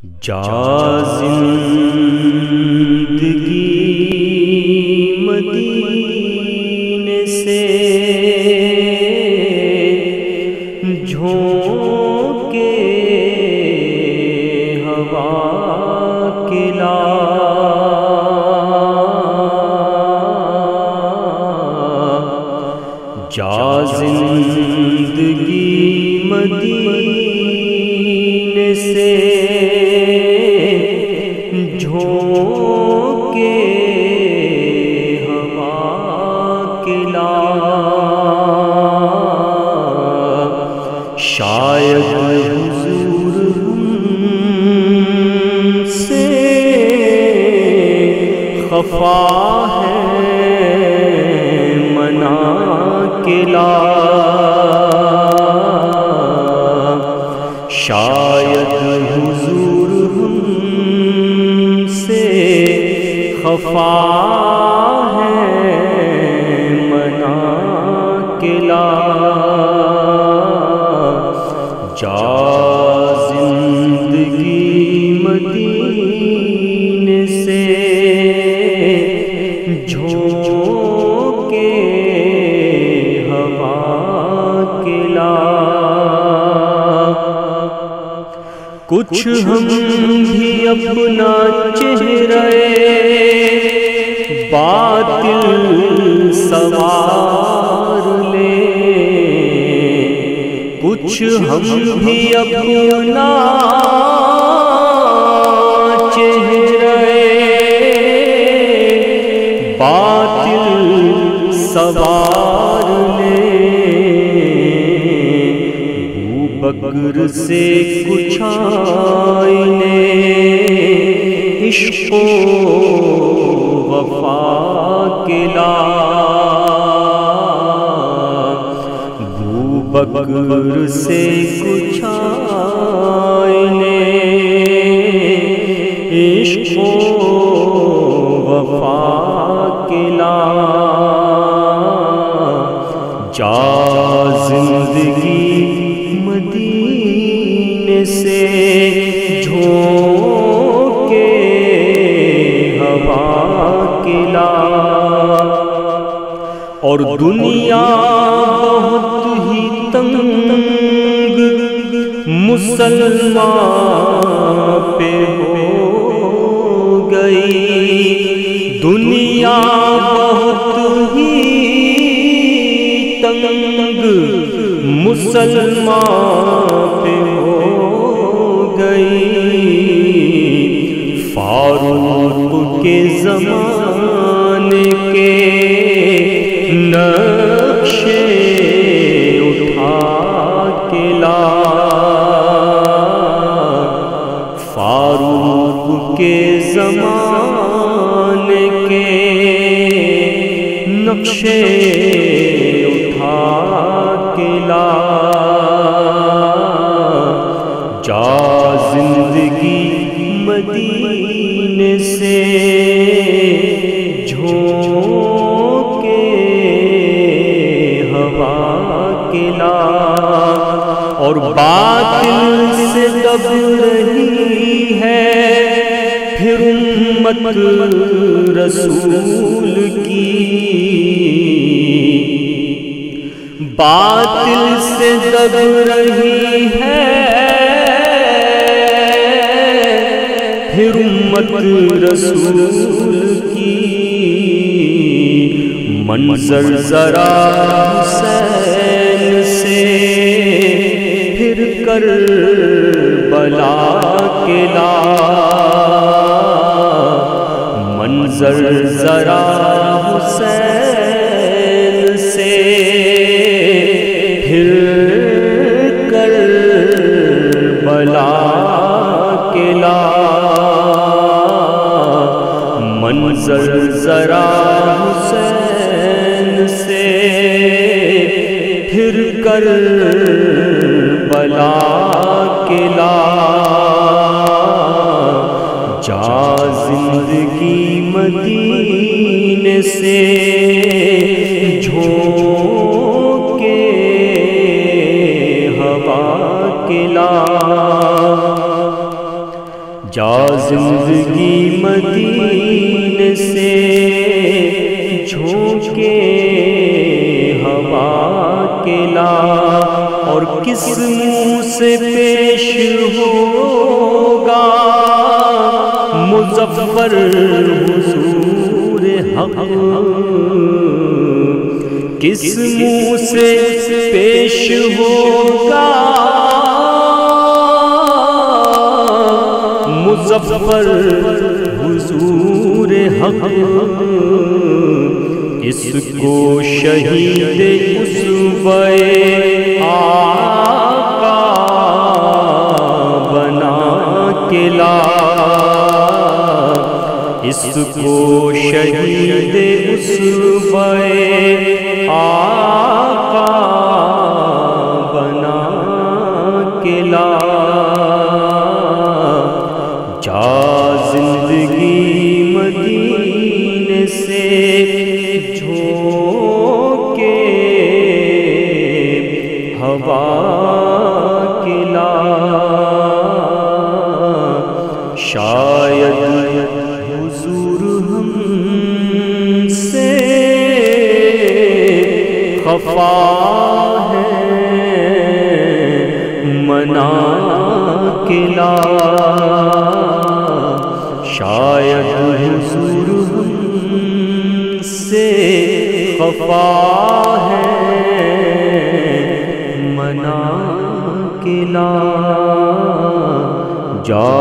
جا زندگی مدینے سے جھونکے ہوا کے لا جا زندگی مدینے سے جھونکے ہوا کے لا شاید حضور ہم سے خفا ہے منا کے لا شاید حضور ہم سے خفا ہے منا کے لا جا زندگی مدینے سے جھونکے ہوا کے لا کچھ ہم بھی اپنا چہرے باطل سوار لیں کچھ ہم بھی اپنا چہرے باطل سوار لیں بکر سے کچھ آئینے عشق و وفا کے لا بکر سے کچھ آئینے عشق و وفا کے لا جا زندگی مدینے سے جھونکے ہوا کے لا اور دنیا بہت ہی تنگ مسلمان پہ ہو گئی دنیا بہت ہی تنگ مسلمان پہ ہو گئی فاروق کے زمانے کے نقشے اٹھا کے لا فاروق کے زمانے کے نقشے اٹھا کے لا جا زندگی مدینے سے جھونکے ہوا کے لا اور باطل سے دب رہی ہے پھر امت رسول کی باطل سے دب رہی ہے پھر امت رسول کی منظر ذرا حسین سے پھر کربلا کے لا منظر ذرا حسین سے پھر کربلا کے لا منظر ذرا حسین سے پھر کربلا کے لا جا زندگی مدینے سے جھونکے ہوا کے لا جا زندگی مدینے سے جھونکے ہوا کے لا، اور کس منہ سے پیش ہوگا مظفر حضور حق، کس منہ سے پیش ہوگا مظفر حضور حق، اس کو شہید اسوہ آقا بنا کے لا، اس کو شہید اسوہ آقا بنا کے لا، جا زندگی مدینے سے جھونکے ہوا کے لا، شاید حضور ہم سے خفا ہے منانا کے لا، شاید حضور ہم سے خفا ہے منا کے لا، جا